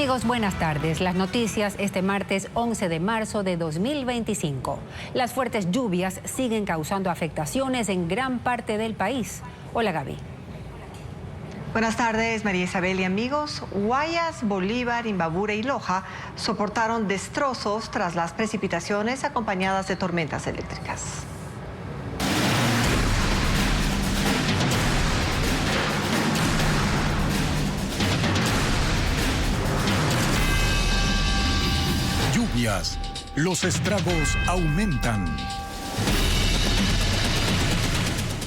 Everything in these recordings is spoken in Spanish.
Amigos, buenas tardes. Las noticias este martes 11 de marzo de 2025. Las fuertes lluvias siguen causando afectaciones en gran parte del país. Hola, Gaby. Buenas tardes, María Isabel y amigos. Guayas, Bolívar, Imbabura y Loja soportaron destrozos tras las precipitaciones acompañadas de tormentas eléctricas. Lluvias, los estragos aumentan.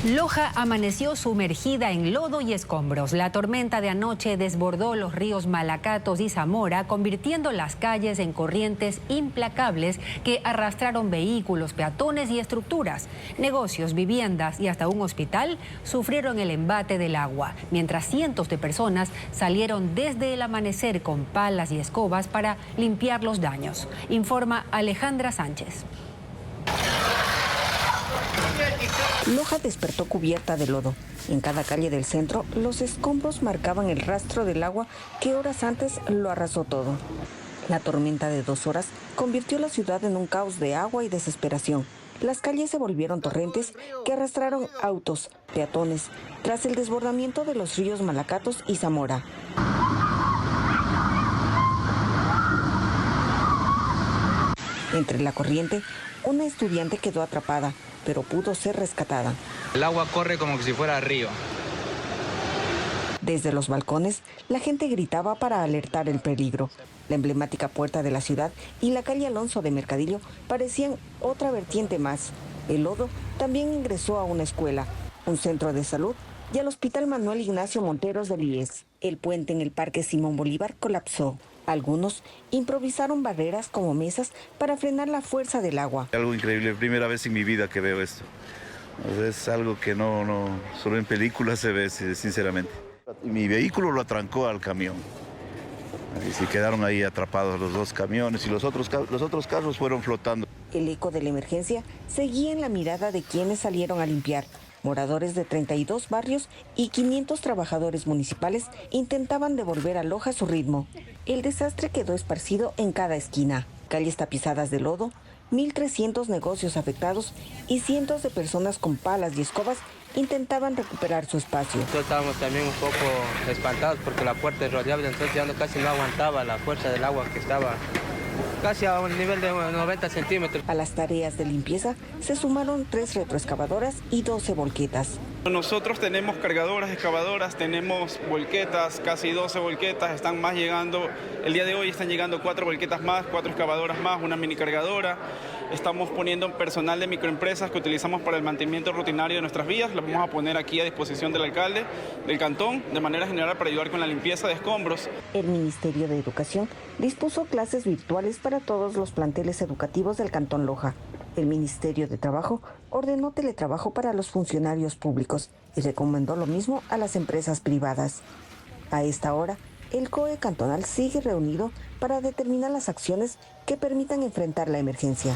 Loja amaneció sumergida en lodo y escombros. La tormenta de anoche desbordó los ríos Malacatos y Zamora, convirtiendo las calles en corrientes implacables que arrastraron vehículos, peatones y estructuras. Negocios, viviendas y hasta un hospital sufrieron el embate del agua, mientras cientos de personas salieron desde el amanecer con palas y escobas para limpiar los daños. Informa Alejandra Sánchez. Loja despertó cubierta de lodo. En cada calle del centro, los escombros marcaban el rastro del agua que horas antes lo arrasó todo. La tormenta de 2 horas convirtió la ciudad en un caos de agua y desesperación. Las calles se volvieron torrentes que arrastraron autos, peatones, tras el desbordamiento de los ríos Malacatos y Zamora. Entre la corriente, una estudiante quedó atrapada, pero pudo ser rescatada. El agua corre como si fuera río. Desde los balcones, la gente gritaba para alertar el peligro. La emblemática puerta de la ciudad y la calle Alonso de Mercadillo parecían otra vertiente más. El lodo también ingresó a una escuela, un centro de salud y al Hospital Manuel Ignacio Monteros del IES. El puente en el Parque Simón Bolívar colapsó. Algunos improvisaron barreras como mesas para frenar la fuerza del agua. Algo increíble, primera vez en mi vida que veo esto. Es algo que no solo en películas se ve, sinceramente. Mi vehículo lo atrancó al camión. Y se quedaron ahí atrapados los 2 camiones y los otros carros fueron flotando. El eco de la emergencia seguía en la mirada de quienes salieron a limpiar. Moradores de 32 barrios y 500 trabajadores municipales intentaban devolver a Loja su ritmo. El desastre quedó esparcido en cada esquina. Calles tapizadas de lodo, 1.300 negocios afectados y cientos de personas con palas y escobas intentaban recuperar su espacio. Nosotros estábamos también un poco espantados porque la puerta es rodeable, entonces ya casi no aguantaba la fuerza del agua que estaba casi a un nivel de 90 centímetros. A las tareas de limpieza se sumaron 3 retroexcavadoras y 12 volquetas. Nosotros tenemos cargadoras, excavadoras, tenemos volquetas, casi 12 volquetas, están más llegando, el día de hoy están llegando 4 volquetas más, 4 excavadoras más, una mini cargadora. Estamos poniendo personal de microempresas que utilizamos para el mantenimiento rutinario de nuestras vías, lo vamos a poner aquí a disposición del alcalde del cantón, de manera general para ayudar con la limpieza de escombros. El Ministerio de Educación dispuso clases virtuales para todos los planteles educativos del Cantón Loja. El Ministerio de Trabajo ordenó teletrabajo para los funcionarios públicos y recomendó lo mismo a las empresas privadas. A esta hora, el COE cantonal sigue reunido para determinar las acciones que permitan enfrentar la emergencia.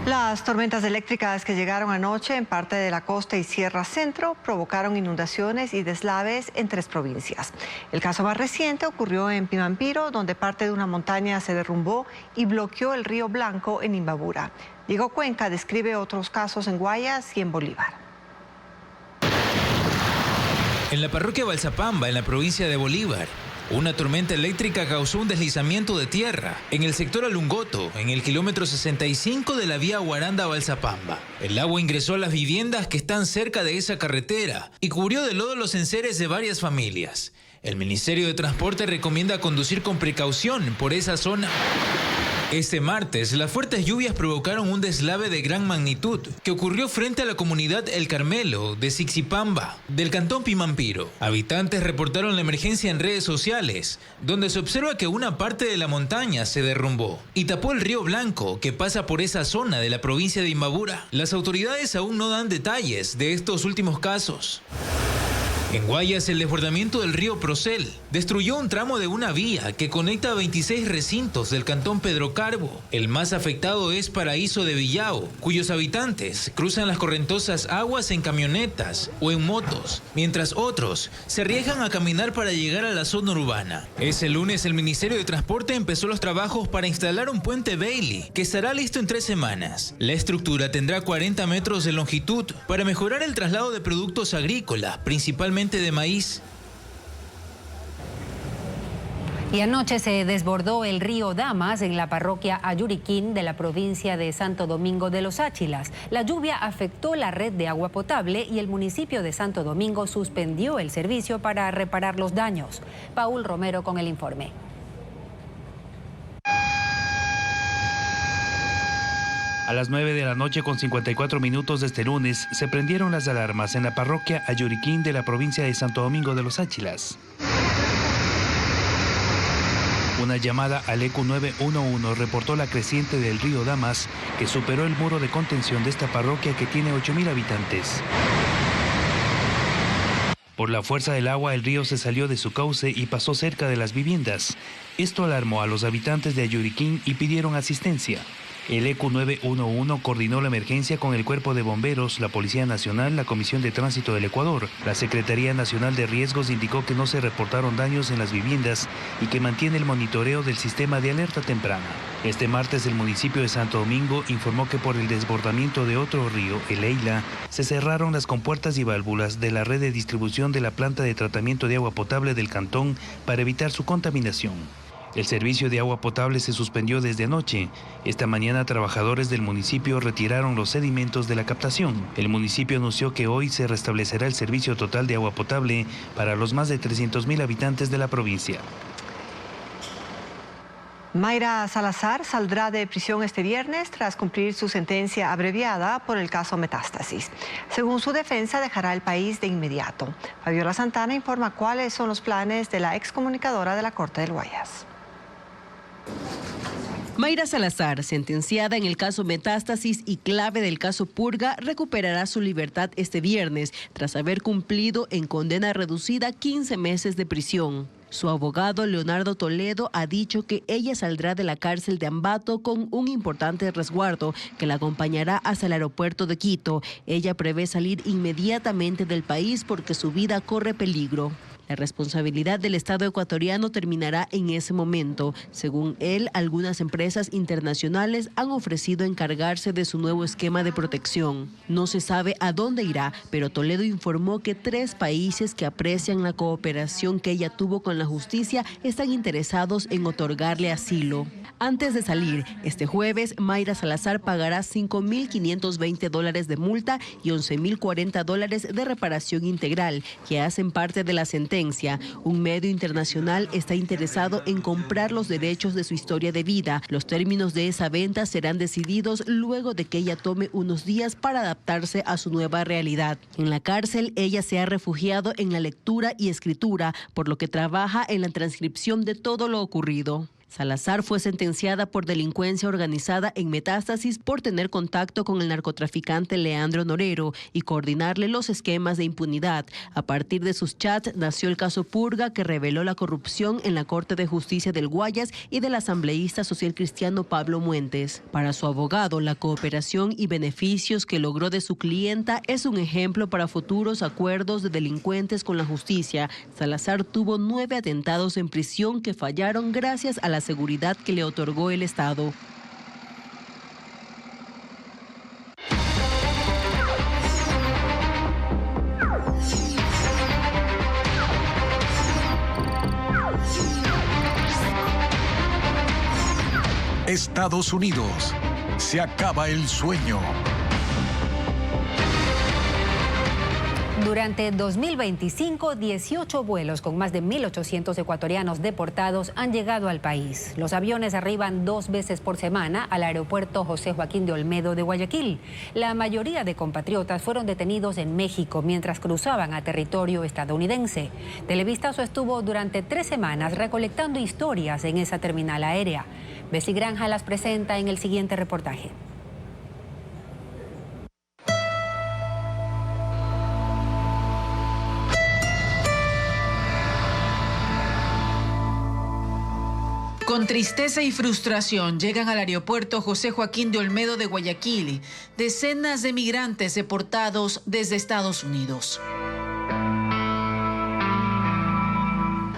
Las tormentas eléctricas que llegaron anoche en parte de la costa y Sierra Centro provocaron inundaciones y deslaves en 3 provincias. El caso más reciente ocurrió en Pimampiro, donde parte de una montaña se derrumbó y bloqueó el río Blanco en Imbabura. Diego Cuenca describe otros casos en Guayas y en Bolívar. En la parroquia Balsapamba, en la provincia de Bolívar, una tormenta eléctrica causó un deslizamiento de tierra en el sector Alungoto, en el kilómetro 65 de la vía Guaranda-Balsapamba. El agua ingresó a las viviendas que están cerca de esa carretera y cubrió de lodo los enseres de varias familias. El Ministerio de Transporte recomienda conducir con precaución por esa zona. Este martes, las fuertes lluvias provocaron un deslave de gran magnitud que ocurrió frente a la comunidad El Carmelo de Sixipamba, del cantón Pimampiro. Habitantes reportaron la emergencia en redes sociales, donde se observa que una parte de la montaña se derrumbó y tapó el río Blanco que pasa por esa zona de la provincia de Imbabura. Las autoridades aún no dan detalles de estos últimos casos. En Guayas, el desbordamiento del río Procel destruyó un tramo de una vía que conecta 26 recintos del cantón Pedro Carbo. El más afectado es Paraíso de Villao, cuyos habitantes cruzan las correntosas aguas en camionetas o en motos, mientras otros se arriesgan a caminar para llegar a la zona urbana. Ese lunes, el Ministerio de Transporte empezó los trabajos para instalar un puente Bailey, que estará listo en 3 semanas. La estructura tendrá 40 metros de longitud para mejorar el traslado de productos agrícolas, principalmente de maíz. Y anoche se desbordó el río Damas en la parroquia Ayuriquín de la provincia de Santo Domingo de los Áchilas. La lluvia afectó la red de agua potable y el municipio de Santo Domingo suspendió el servicio para reparar los daños. Paul Romero con el informe. A las 9 de la noche con 54 minutos de este lunes se prendieron las alarmas en la parroquia Ayuriquín de la provincia de Santo Domingo de los Áchilas. Una llamada al ECU 911 reportó la creciente del río Damas, que superó el muro de contención de esta parroquia que tiene 8.000 habitantes. Por la fuerza del agua, el río se salió de su cauce y pasó cerca de las viviendas. Esto alarmó a los habitantes de Ayuriquín y pidieron asistencia. El ECU 911 coordinó la emergencia con el Cuerpo de Bomberos, la Policía Nacional, la Comisión de Tránsito del Ecuador. La Secretaría Nacional de Riesgos indicó que no se reportaron daños en las viviendas y que mantiene el monitoreo del sistema de alerta temprana. Este martes, el municipio de Santo Domingo informó que por el desbordamiento de otro río, el Eila, se cerraron las compuertas y válvulas de la red de distribución de la planta de tratamiento de agua potable del cantón para evitar su contaminación. El servicio de agua potable se suspendió desde anoche. Esta mañana, trabajadores del municipio retiraron los sedimentos de la captación. El municipio anunció que hoy se restablecerá el servicio total de agua potable para los más de 300.000 habitantes de la provincia. Mayra Salazar saldrá de prisión este viernes tras cumplir su sentencia abreviada por el caso Metástasis. Según su defensa, dejará el país de inmediato. Fabiola Santana informa cuáles son los planes de la excomunicadora de la Corte del Guayas. Mayra Salazar, sentenciada en el caso Metástasis y clave del caso Purga, recuperará su libertad este viernes tras haber cumplido en condena reducida 15 meses de prisión. Su abogado, Leonardo Toledo, ha dicho que ella saldrá de la cárcel de Ambato con un importante resguardo que la acompañará hasta el aeropuerto de Quito. Ella prevé salir inmediatamente del país porque su vida corre peligro. La responsabilidad del Estado ecuatoriano terminará en ese momento. Según él, algunas empresas internacionales han ofrecido encargarse de su nuevo esquema de protección. No se sabe a dónde irá, pero Toledo informó que 3 países que aprecian la cooperación que ella tuvo con la justicia están interesados en otorgarle asilo. Antes de salir, este jueves, Mayra Salazar pagará $5.520 de multa y $11.040 de reparación integral, que hacen parte de la sentencia. Un medio internacional está interesado en comprar los derechos de su historia de vida. Los términos de esa venta serán decididos luego de que ella tome unos días para adaptarse a su nueva realidad. En la cárcel, ella se ha refugiado en la lectura y escritura, por lo que trabaja en la transcripción de todo lo ocurrido. Salazar fue sentenciada por delincuencia organizada en Metástasis por tener contacto con el narcotraficante Leandro Norero y coordinarle los esquemas de impunidad. A partir de sus chats nació el caso Purga, que reveló la corrupción en la Corte de Justicia del Guayas y del asambleísta social cristiano Pablo Muentes. Para su abogado, la cooperación y beneficios que logró de su clienta es un ejemplo para futuros acuerdos de delincuentes con la justicia. Salazar tuvo 9 atentados en prisión que fallaron gracias a la seguridad que le otorgó el Estado. Estados Unidos. Se acaba el sueño. Durante 2025, 18 vuelos con más de 1.800 ecuatorianos deportados han llegado al país. Los aviones arriban 2 veces por semana al aeropuerto José Joaquín de Olmedo de Guayaquil. La mayoría de compatriotas fueron detenidos en México mientras cruzaban a territorio estadounidense. Televistazo estuvo durante 3 semanas recolectando historias en esa terminal aérea. Bessie Granja las presenta en el siguiente reportaje. Con tristeza y frustración llegan al aeropuerto José Joaquín de Olmedo de Guayaquil decenas de migrantes deportados desde Estados Unidos.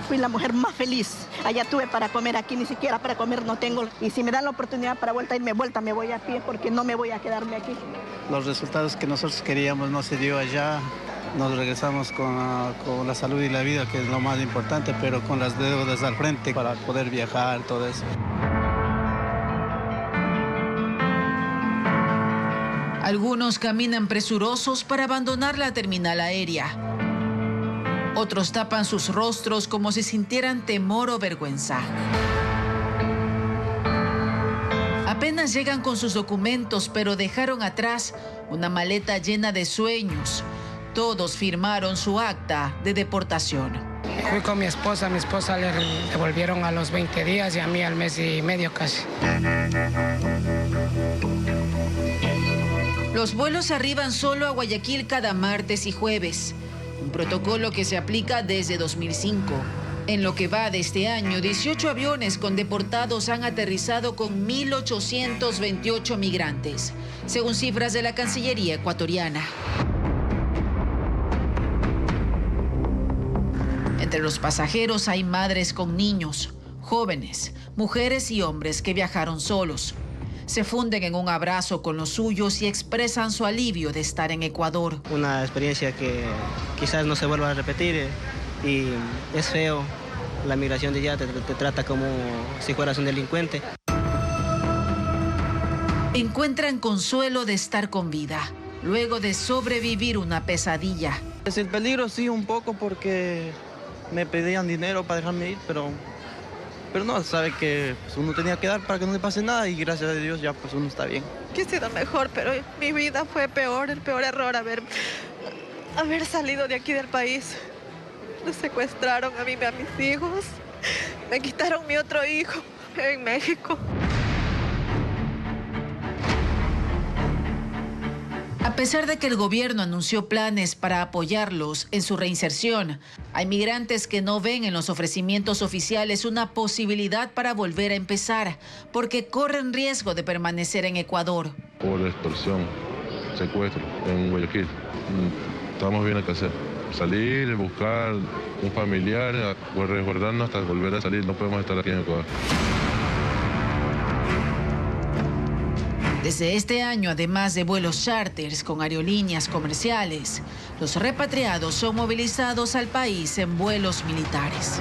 Fui la mujer más feliz. Allá tuve para comer, aquí ni siquiera para comer no tengo. Y si me dan la oportunidad para irme vuelta, me voy a pie porque no me voy a quedarme aquí. Los resultados que nosotros queríamos no se dio allá. Nos regresamos con la salud y la vida, que es lo más importante, pero con las deudas al frente para poder viajar, todo eso. Algunos caminan presurosos para abandonar la terminal aérea. Otros tapan sus rostros como si sintieran temor o vergüenza. Apenas llegan con sus documentos, pero dejaron atrás una maleta llena de sueños. Todos firmaron su acta de deportación. Fui con mi esposa le devolvieron a los 20 días y a mí al mes y medio casi. Los vuelos arriban solo a Guayaquil cada martes y jueves, un protocolo que se aplica desde 2005. En lo que va de este año, 18 aviones con deportados han aterrizado con 1.828 migrantes, según cifras de la Cancillería ecuatoriana. Entre los pasajeros hay madres con niños, jóvenes, mujeres y hombres que viajaron solos. Se funden en un abrazo con los suyos y expresan su alivio de estar en Ecuador. Una experiencia que quizás no se vuelva a repetir y es feo. La migración de allá te trata como si fueras un delincuente. Encuentran consuelo de estar con vida, luego de sobrevivir una pesadilla. Es el peligro sí un poco porque me pedían dinero para dejarme ir, pero no, sabe que pues, uno tenía que dar para que no le pase nada y gracias a Dios ya pues uno está bien. Quisiera mejor, pero mi vida fue peor, el peor error haber salido de aquí del país. Nos secuestraron a mí y a mis hijos, me quitaron mi otro hijo en México. A pesar de que el gobierno anunció planes para apoyarlos en su reinserción, hay migrantes que no ven en los ofrecimientos oficiales una posibilidad para volver a empezar, porque corren riesgo de permanecer en Ecuador. Por extorsión, secuestro en Guayaquil. Estamos viendo qué hacer. Salir, buscar un familiar, resguardarnos hasta volver a salir. No podemos estar aquí en Ecuador. Desde este año, además de vuelos charters con aerolíneas comerciales, los repatriados son movilizados al país en vuelos militares.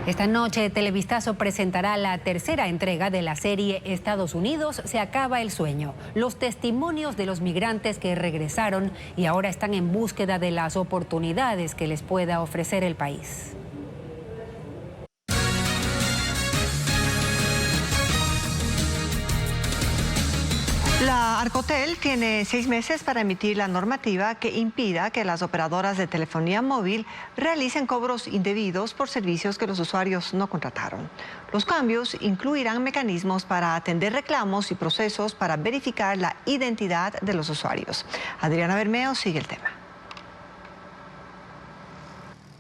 Esta noche, Televistazo presentará la tercera entrega de la serie Estados Unidos se acaba el sueño. Los testimonios de los migrantes que regresaron y ahora están en búsqueda de las oportunidades que les pueda ofrecer el país. La Arcotel tiene 6 meses para emitir la normativa que impida que las operadoras de telefonía móvil realicen cobros indebidos por servicios que los usuarios no contrataron. Los cambios incluirán mecanismos para atender reclamos y procesos para verificar la identidad de los usuarios. Adriana Bermeo sigue el tema.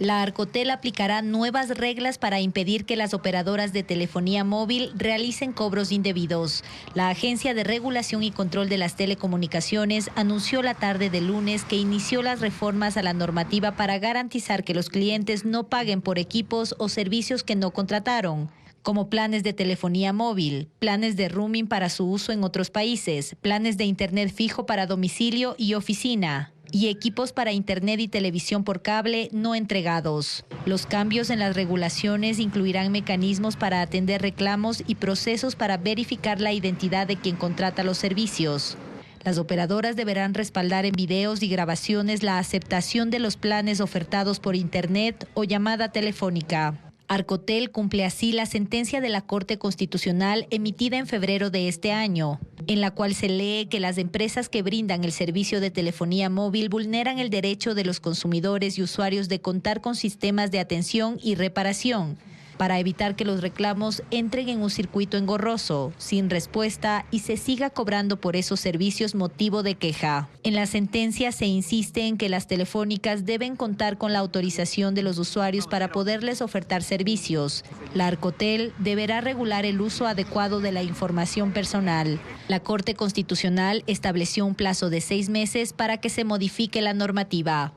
La Arcotel aplicará nuevas reglas para impedir que las operadoras de telefonía móvil realicen cobros indebidos. La Agencia de Regulación y Control de las Telecomunicaciones anunció la tarde de lunes que inició las reformas a la normativa para garantizar que los clientes no paguen por equipos o servicios que no contrataron, como planes de telefonía móvil, planes de roaming para su uso en otros países, planes de internet fijo para domicilio y oficina, y equipos para internet y televisión por cable no entregados. Los cambios en las regulaciones incluirán mecanismos para atender reclamos y procesos para verificar la identidad de quien contrata los servicios. Las operadoras deberán respaldar en videos y grabaciones la aceptación de los planes ofertados por internet o llamada telefónica. Arcotel cumple así la sentencia de la Corte Constitucional emitida en febrero de este año, en la cual se lee que las empresas que brindan el servicio de telefonía móvil vulneran el derecho de los consumidores y usuarios de contar con sistemas de atención y reparación, para evitar que los reclamos entren en un circuito engorroso, sin respuesta y se siga cobrando por esos servicios motivo de queja. En la sentencia se insiste en que las telefónicas deben contar con la autorización de los usuarios para poderles ofertar servicios. La Arcotel deberá regular el uso adecuado de la información personal. La Corte Constitucional estableció un plazo de 6 meses para que se modifique la normativa.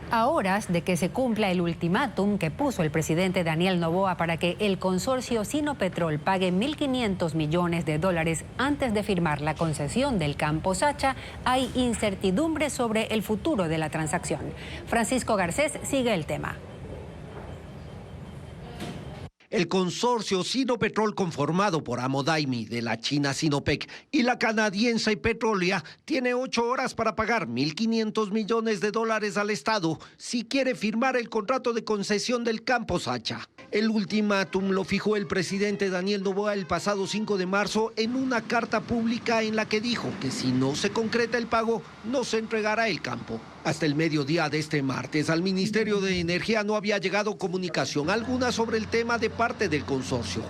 A horas de que se cumpla el ultimátum que puso el presidente Daniel Noboa para que el consorcio Sinopetrol pague $1.500 millones antes de firmar la concesión del campo Sacha, hay incertidumbre sobre el futuro de la transacción. Francisco Garcés sigue el tema. El consorcio Sinopetrol, conformado por Amodaimi de la china Sinopec y la canadiense Petrolia, tiene 8 horas para pagar $1.500 millones al Estado si quiere firmar el contrato de concesión del campo Sacha. El ultimátum lo fijó el presidente Daniel Noboa el pasado 5 de marzo en una carta pública en la que dijo que si no se concreta el pago, no se entregará el campo. Hasta el mediodía de este martes, al Ministerio de Energía no había llegado comunicación alguna sobre el tema de parte del consorcio.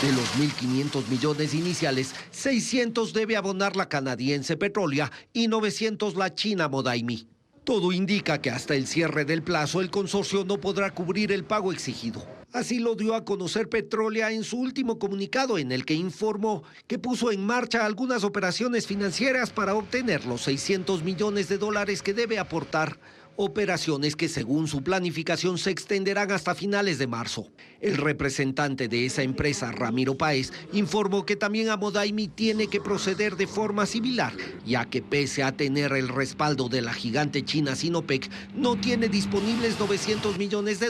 De los $1.500 millones iniciales, 600 debe abonar la canadiense Petrolia y 900 la china Amodaimi. Todo indica que hasta el cierre del plazo el consorcio no podrá cubrir el pago exigido. Así lo dio a conocer Petrolia en su último comunicado, en el que informó que puso en marcha algunas operaciones financieras para obtener los $600 millones que debe aportar. Operaciones que según su planificación se extenderán hasta finales de marzo. El representante de esa empresa, Ramiro Páez, informó que también Amodaimi tiene que proceder de forma similar, ya que pese a tener el respaldo de la gigante china Sinopec, no tiene disponibles $900 millones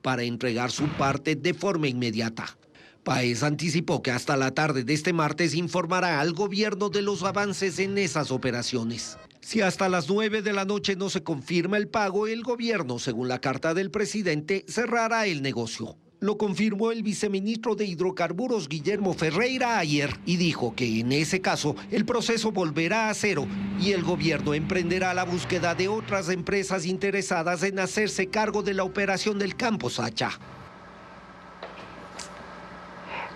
para entregar su parte de forma inmediata. Páez anticipó que hasta la tarde de este martes informará al gobierno de los avances en esas operaciones. Si hasta las 9 de la noche no se confirma el pago, el gobierno, según la carta del presidente, cerrará el negocio. Lo confirmó el viceministro de Hidrocarburos, Guillermo Ferreira, ayer, y dijo que en ese caso el proceso volverá a cero y el gobierno emprenderá la búsqueda de otras empresas interesadas en hacerse cargo de la operación del campo Sacha.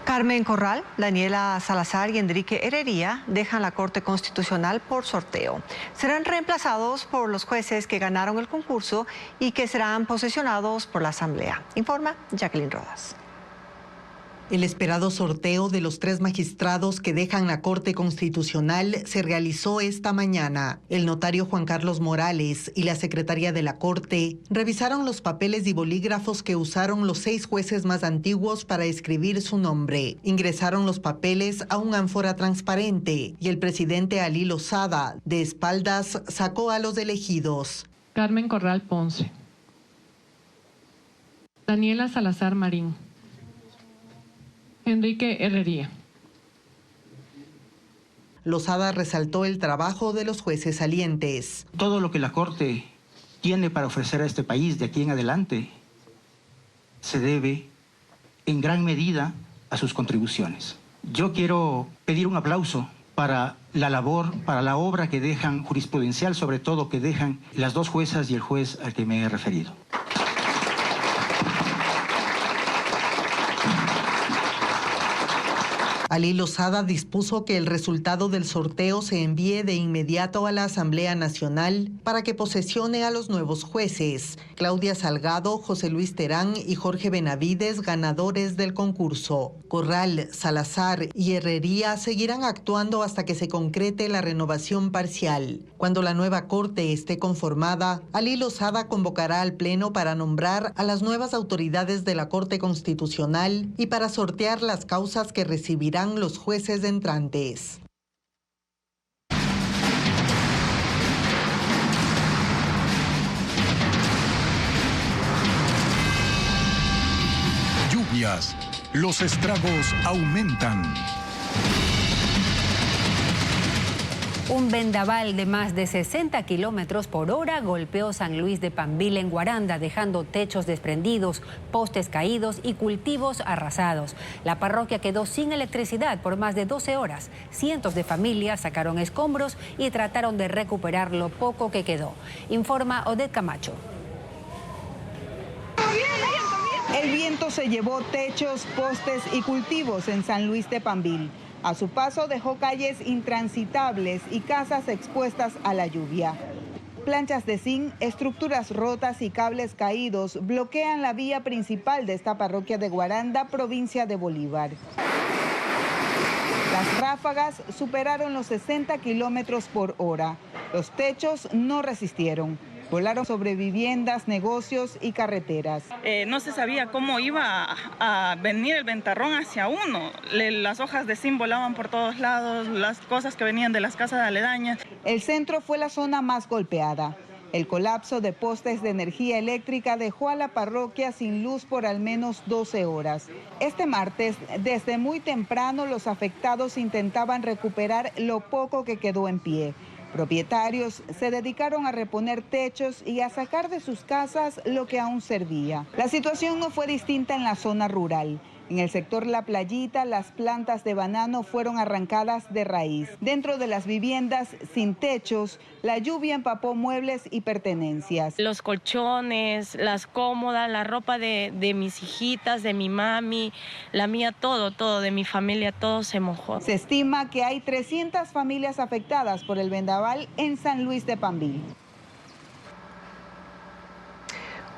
Carmen Corral, Daniela Salazar y Enrique Herrería dejan la Corte Constitucional por sorteo. Serán reemplazados por los jueces que ganaron el concurso y que serán posesionados por la Asamblea. Informa Jacqueline Rodas. El esperado sorteo de los 3 magistrados que dejan la Corte Constitucional se realizó esta mañana. El notario Juan Carlos Morales y la secretaria de la Corte revisaron los papeles y bolígrafos que usaron los 6 jueces más antiguos para escribir su nombre. Ingresaron los papeles a un ánfora transparente y el presidente Alí Lozada, de espaldas, sacó a los elegidos. Carmen Corral Ponce. Daniela Salazar Marín. Enrique Herrería. Lozada resaltó el trabajo de los jueces salientes. Todo lo que la Corte tiene para ofrecer a este país de aquí en adelante se debe en gran medida a sus contribuciones. Yo quiero pedir un aplauso para la labor, para la obra que dejan, jurisprudencial sobre todo, que dejan las 2 juezas y el juez al que me he referido. Alí Lozada dispuso que el resultado del sorteo se envíe de inmediato a la Asamblea Nacional para que posesione a los nuevos jueces, Claudia Salgado, José Luis Terán y Jorge Benavides, ganadores del concurso. Corral, Salazar y Herrería seguirán actuando hasta que se concrete la renovación parcial. Cuando la nueva Corte esté conformada, Alí Lozada convocará al Pleno para nombrar a las nuevas autoridades de la Corte Constitucional y para sortear las causas que recibirán los jueces entrantes. Lluvias, los estragos aumentan. Un vendaval de más de 60 kilómetros por hora golpeó San Luis de Pambil en Guaranda, dejando techos desprendidos, postes caídos y cultivos arrasados. La parroquia quedó sin electricidad por más de 12 horas. Cientos de familias sacaron escombros y trataron de recuperar lo poco que quedó. Informa Odette Camacho. El viento se llevó techos, postes y cultivos en San Luis de Pambil. A su paso dejó calles intransitables y casas expuestas a la lluvia. Planchas de zinc, estructuras rotas y cables caídos bloquean la vía principal de esta parroquia de Guaranda, provincia de Bolívar. Las ráfagas superaron los 60 kilómetros por hora. Los techos no resistieron. Volaron sobre viviendas, negocios y carreteras. No se sabía cómo iba a venir el ventarrón hacia uno. Las hojas de zinc volaban por todos lados, las cosas que venían de las casas aledañas. El centro fue la zona más golpeada. El colapso de postes de energía eléctrica dejó a la parroquia sin luz por al menos 12 horas. Este martes, desde muy temprano, los afectados intentaban recuperar lo poco que quedó en pie. Propietarios se dedicaron a reponer techos y a sacar de sus casas lo que aún servía. La situación no fue distinta en la zona rural. En el sector La Playita, las plantas de banano fueron arrancadas de raíz. Dentro de las viviendas sin techos, la lluvia empapó muebles y pertenencias. Los colchones, las cómodas, la ropa de mis hijitas, de mi mami, la mía, todo de mi familia, todo se mojó. Se estima que hay 300 familias afectadas por el vendaval en San Luis de Pambil.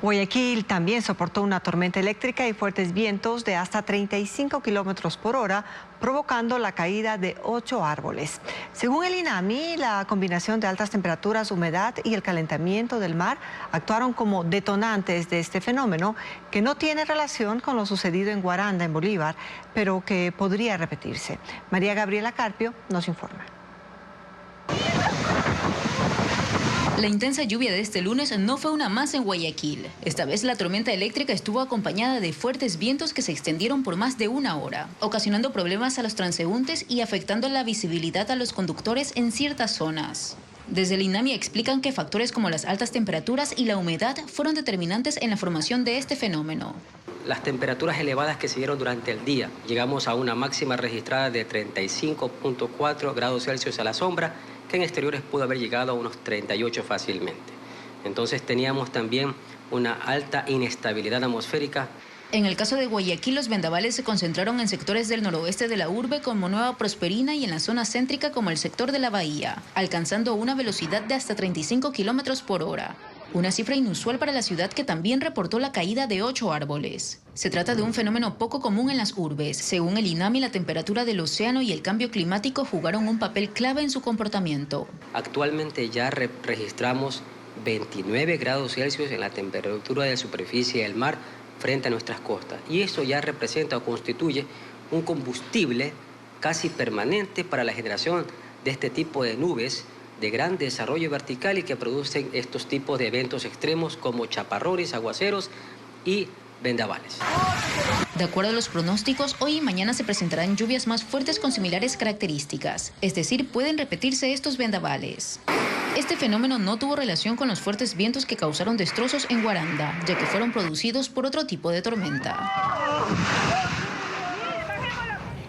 Guayaquil también soportó una tormenta eléctrica y fuertes vientos de hasta 35 kilómetros por hora, provocando la caída de 8 árboles. Según el INAMI, la combinación de altas temperaturas, humedad y el calentamiento del mar actuaron como detonantes de este fenómeno, que no tiene relación con lo sucedido en Guaranda, en Bolívar, pero que podría repetirse. María Gabriela Carpio nos informa. La intensa lluvia de este lunes no fue una más en Guayaquil. Esta vez la tormenta eléctrica estuvo acompañada de fuertes vientos que se extendieron por más de una hora, ocasionando problemas a los transeúntes y afectando la visibilidad a los conductores en ciertas zonas. Desde el INAMI explican que factores como las altas temperaturas y la humedad fueron determinantes en la formación de este fenómeno. Las temperaturas elevadas que se dieron durante el día, llegamos a una máxima registrada de 35.4 grados Celsius a la sombra, que en exteriores pudo haber llegado a unos 38 fácilmente. Entonces teníamos también una alta inestabilidad atmosférica. En el caso de Guayaquil, los vendavales se concentraron en sectores del noroeste de la urbe como Nueva Prosperina y en la zona céntrica como el sector de la Bahía, alcanzando una velocidad de hasta 35 kilómetros por hora. Una cifra inusual para la ciudad que también reportó la caída de 8 árboles. Se trata de un fenómeno poco común en las urbes. Según el INAMI, la temperatura del océano y el cambio climático jugaron un papel clave en su comportamiento. Actualmente ya registramos 29 grados Celsius en la temperatura de la superficie del mar frente a nuestras costas. Y eso ya representa o constituye un combustible casi permanente para la generación de este tipo de nubes de gran desarrollo vertical y que producen estos tipos de eventos extremos como chaparrones, aguaceros y vendavales. De acuerdo a los pronósticos, hoy y mañana se presentarán lluvias más fuertes con similares características, es decir, pueden repetirse estos vendavales. Este fenómeno no tuvo relación con los fuertes vientos que causaron destrozos en Guaranda, ya que fueron producidos por otro tipo de tormenta.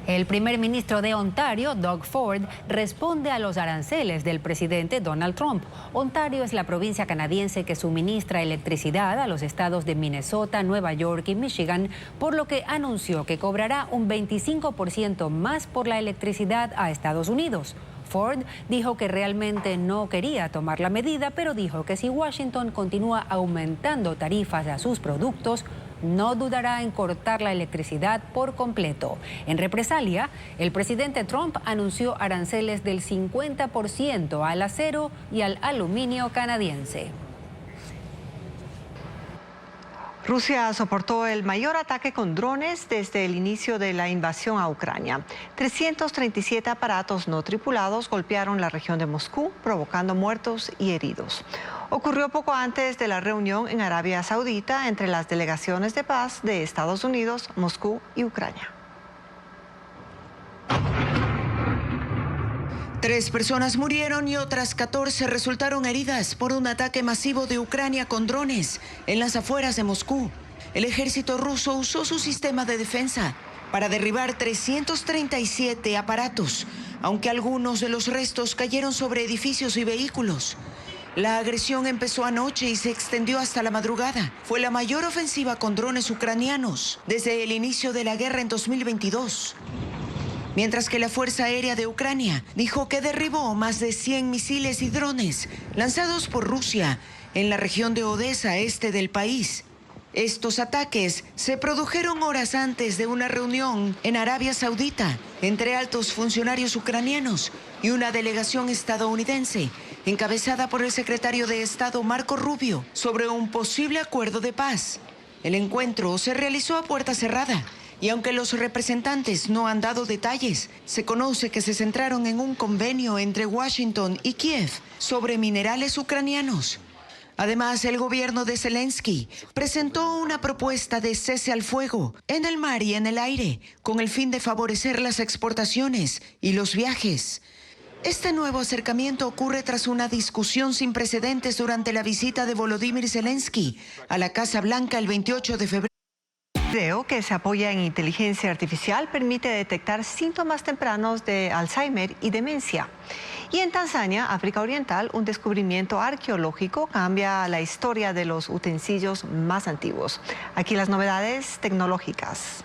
El primer ministro de Ontario, Doug Ford, responde a los aranceles del presidente Donald Trump. Ontario es la provincia canadiense que suministra electricidad a los estados de Minnesota, Nueva York y Michigan, por lo que anunció que cobrará un 25% más por la electricidad a Estados Unidos. Ford dijo que realmente no quería tomar la medida, pero dijo que si Washington continúa aumentando tarifas a sus productos, no dudará en cortar la electricidad por completo. En represalia, el presidente Trump anunció aranceles del 50% al acero y al aluminio canadiense. Rusia soportó el mayor ataque con drones desde el inicio de la invasión a Ucrania. 337 aparatos no tripulados golpearon la región de Moscú, provocando muertos y heridos. Ocurrió poco antes de la reunión en Arabia Saudita entre las delegaciones de paz de Estados Unidos, Moscú y Ucrania. 3 personas murieron y otras 14 resultaron heridas por un ataque masivo de Ucrania con drones en las afueras de Moscú. El ejército ruso usó su sistema de defensa para derribar 337 aparatos, aunque algunos de los restos cayeron sobre edificios y vehículos. La agresión empezó anoche y se extendió hasta la madrugada. Fue la mayor ofensiva con drones ucranianos desde el inicio de la guerra en 2022. Mientras que la Fuerza Aérea de Ucrania dijo que derribó más de 100 misiles y drones lanzados por Rusia en la región de Odesa, este del país. Estos ataques se produjeron horas antes de una reunión en Arabia Saudita entre altos funcionarios ucranianos y una delegación estadounidense encabezada por el secretario de Estado Marco Rubio sobre un posible acuerdo de paz. El encuentro se realizó a puerta cerrada y aunque los representantes no han dado detalles, se conoce que se centraron en un convenio entre Washington y Kiev sobre minerales ucranianos. Además, el gobierno de Zelensky presentó una propuesta de cese al fuego en el mar y en el aire, con el fin de favorecer las exportaciones y los viajes. Este nuevo acercamiento ocurre tras una discusión sin precedentes durante la visita de Volodymyr Zelensky a la Casa Blanca el 28 de febrero. El video que se apoya en inteligencia artificial permite detectar síntomas tempranos de Alzheimer y demencia. Y en Tanzania, África Oriental, un descubrimiento arqueológico cambia la historia de los utensilios más antiguos. Aquí las novedades tecnológicas.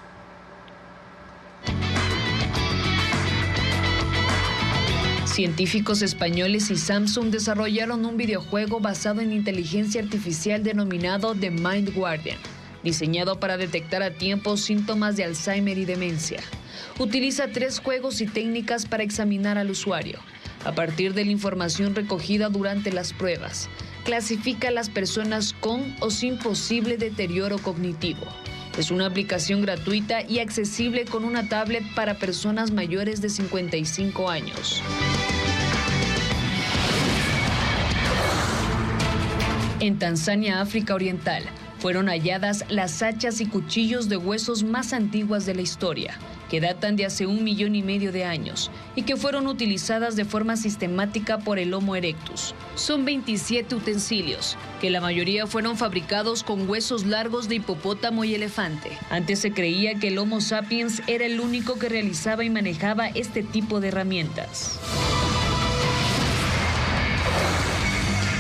Científicos españoles y Samsung desarrollaron un videojuego basado en inteligencia artificial denominado The Mind Guardian, diseñado para detectar a tiempo síntomas de Alzheimer y demencia. Utiliza 3 juegos y técnicas para examinar al usuario. A partir de la información recogida durante las pruebas, clasifica a las personas con o sin posible deterioro cognitivo. Es una aplicación gratuita y accesible con una tablet para personas mayores de 55 años. En Tanzania, África Oriental, fueron halladas las hachas y cuchillos de huesos más antiguas de la historia, que datan de hace 1,5 millones de años y que fueron utilizadas de forma sistemática por el Homo erectus. Son 27 utensilios, que la mayoría fueron fabricados con huesos largos de hipopótamo y elefante. Antes se creía que el Homo sapiens era el único que realizaba y manejaba este tipo de herramientas.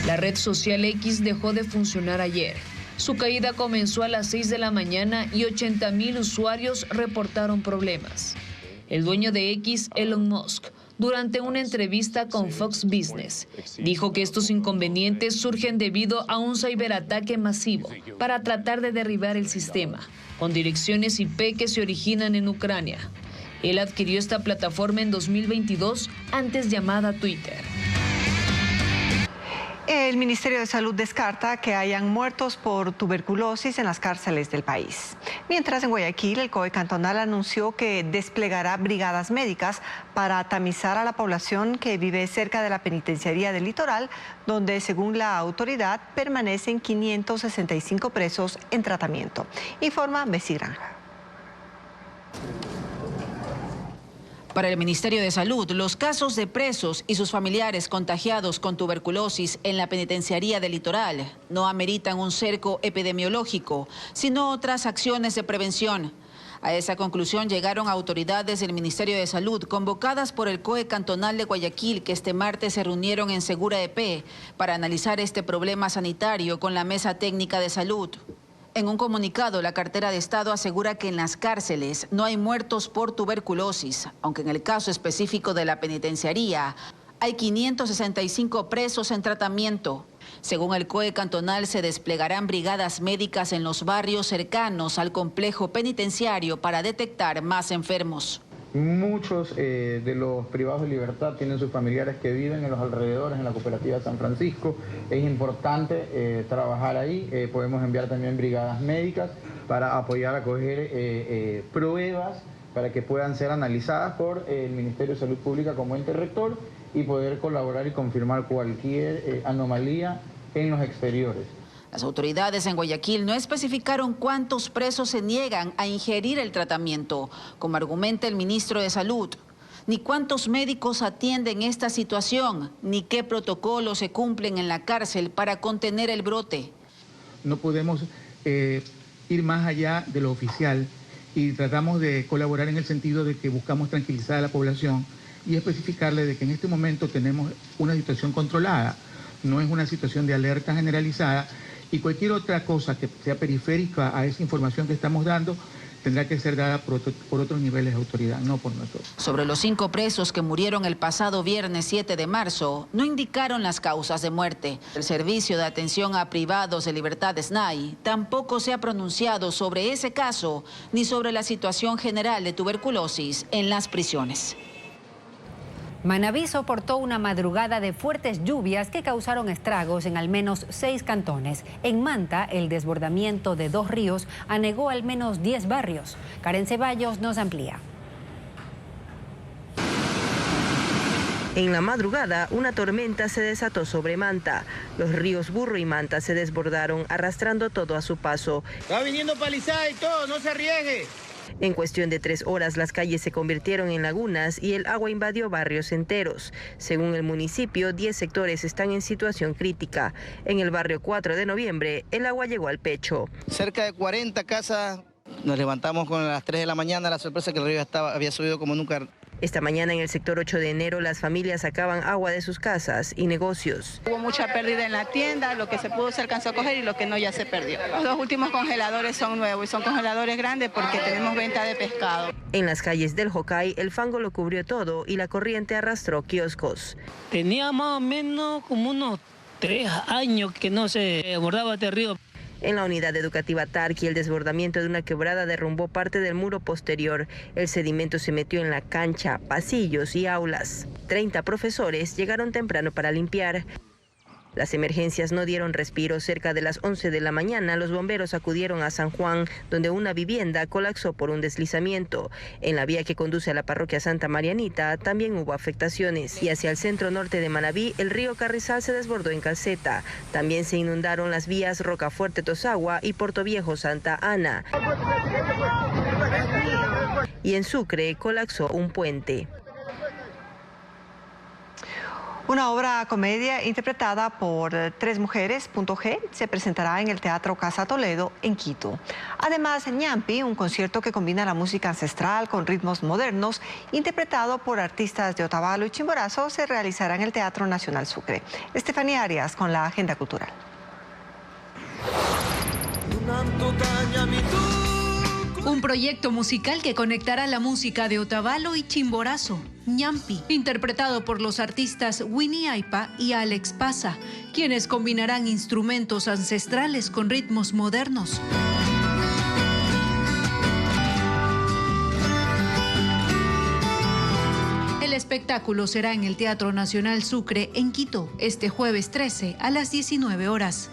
La red social X dejó de funcionar ayer. Su caída comenzó a las 6 de la mañana y 80,000 usuarios reportaron problemas. El dueño de X, Elon Musk, durante una entrevista con Fox Business, dijo que estos inconvenientes surgen debido a un ciberataque masivo para tratar de derribar el sistema, con direcciones IP que se originan en Ucrania. Él adquirió esta plataforma en 2022, antes llamada Twitter. El Ministerio de Salud descarta que hayan muertos por tuberculosis en las cárceles del país. Mientras, en Guayaquil, el COE cantonal anunció que desplegará brigadas médicas para tamizar a la población que vive cerca de la penitenciaría del Litoral, donde, según la autoridad, permanecen 565 presos en tratamiento. Informa Bessie Granja. Para el Ministerio de Salud, los casos de presos y sus familiares contagiados con tuberculosis en la penitenciaría del Litoral no ameritan un cerco epidemiológico, sino otras acciones de prevención. A esa conclusión llegaron autoridades del Ministerio de Salud convocadas por el COE cantonal de Guayaquil, que este martes se reunieron en Segura EP para analizar este problema sanitario con la Mesa Técnica de Salud. En un comunicado, la cartera de Estado asegura que en las cárceles no hay muertos por tuberculosis, aunque en el caso específico de la penitenciaría hay 565 presos en tratamiento. Según el COE cantonal, se desplegarán brigadas médicas en los barrios cercanos al complejo penitenciario para detectar más enfermos. Muchos de los privados de libertad tienen sus familiares que viven en los alrededores, en la cooperativa San Francisco. Es importante trabajar ahí. Podemos enviar también brigadas médicas para apoyar a coger pruebas para que puedan ser analizadas por el Ministerio de Salud Pública como ente rector y poder colaborar y confirmar cualquier anomalía en los exteriores. Las autoridades en Guayaquil no especificaron cuántos presos se niegan a ingerir el tratamiento, como argumenta el ministro de Salud, ni cuántos médicos atienden esta situación, ni qué protocolos se cumplen en la cárcel para contener el brote. No podemos ir más allá de lo oficial y tratamos de colaborar en el sentido de que buscamos tranquilizar a la población y especificarle de que en este momento tenemos una situación controlada. no es una situación de alerta generalizada y cualquier otra cosa que sea periférica a esa información que estamos dando tendrá que ser dada por otros niveles de autoridad, no por nosotros. Sobre los 5 presos que murieron el pasado viernes 7 de marzo, no indicaron las causas de muerte. El Servicio de Atención a Privados de Libertad, SNAI, tampoco se ha pronunciado sobre ese caso ni sobre la situación general de tuberculosis en las prisiones. Manabí soportó una madrugada de fuertes lluvias que causaron estragos en al menos 6 cantones. En Manta, el desbordamiento de 2 ríos anegó al menos 10 barrios. Karen Ceballos nos amplía. En la madrugada, una tormenta se desató sobre Manta. Los ríos Burro y Manta se desbordaron, arrastrando todo a su paso. Está viniendo palizada y todo, no se arriesgue. En cuestión de 3 horas, las calles se convirtieron en lagunas y el agua invadió barrios enteros. Según el municipio, 10 sectores están en situación crítica. En el barrio 4 de noviembre, el agua llegó al pecho. Cerca de 40 casas. Nos levantamos con las 3 de la mañana, la sorpresa que el río había subido como nunca. Esta mañana en el sector 8 de enero las familias sacaban agua de sus casas y negocios. Hubo mucha pérdida en la tienda, lo que se pudo se alcanzó a coger y lo que no ya se perdió. Los 2 últimos congeladores son nuevos y son congeladores grandes porque tenemos venta de pescado. En las calles del Jocay el fango lo cubrió todo y la corriente arrastró kioscos. Tenía más o menos como unos 3 años que no se desbordaba este río. En la unidad educativa Tarqui, el desbordamiento de una quebrada derrumbó parte del muro posterior. El sedimento se metió en la cancha, pasillos y aulas. 30 profesores llegaron temprano para limpiar. Las emergencias no dieron respiro. Cerca de las 11 de la mañana, los bomberos acudieron a San Juan, donde una vivienda colapsó por un deslizamiento. En la vía que conduce a la parroquia Santa Marianita también hubo afectaciones. Y hacia el centro norte de Manabí, el río Carrizal se desbordó en Calceta. También se inundaron las vías Rocafuerte-Tosagua y Portoviejo Santa Ana. Y en Sucre colapsó un puente. Una obra comedia interpretada por 3 mujeres, G, se presentará en el Teatro Casa Toledo en Quito. Además, Ñampi, un concierto que combina la música ancestral con ritmos modernos, interpretado por artistas de Otavalo y Chimborazo, se realizará en el Teatro Nacional Sucre. Estefanía Arias con la agenda cultural. Un proyecto musical que conectará la música de Otavalo y Chimborazo, Ñampi, interpretado por los artistas Winnie Aipa y Alex Pasa, quienes combinarán instrumentos ancestrales con ritmos modernos. El espectáculo será en el Teatro Nacional Sucre en Quito, este jueves 13 a las 19 horas.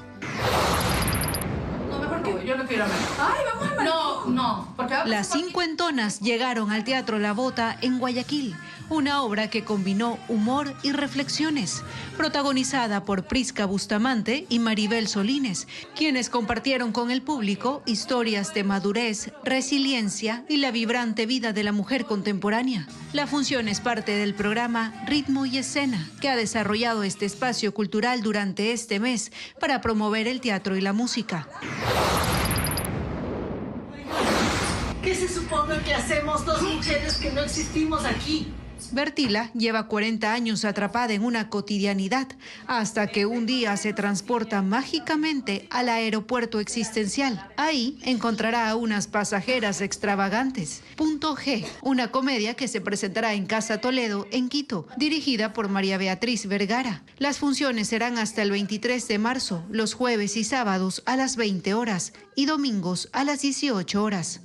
Yo no quiero ver. Ay, vamos a ver. No. Las cincuentonas llegaron al Teatro La Bota en Guayaquil, una obra que combinó humor y reflexiones, protagonizada por Prisca Bustamante y Maribel Solines, quienes compartieron con el público historias de madurez, resiliencia y la vibrante vida de la mujer contemporánea. La función es parte del programa Ritmo y Escena, que ha desarrollado este espacio cultural durante este mes para promover el teatro y la música. ¿Qué se supone que hacemos 2 mujeres que no existimos aquí? Bertila lleva 40 años atrapada en una cotidianidad hasta que un día se transporta mágicamente al aeropuerto existencial. Ahí encontrará a unas pasajeras extravagantes. G, una comedia que se presentará en Casa Toledo, en Quito, dirigida por María Beatriz Vergara. Las funciones serán hasta el 23 de marzo, los jueves y sábados a las 20 horas y domingos a las 18 horas.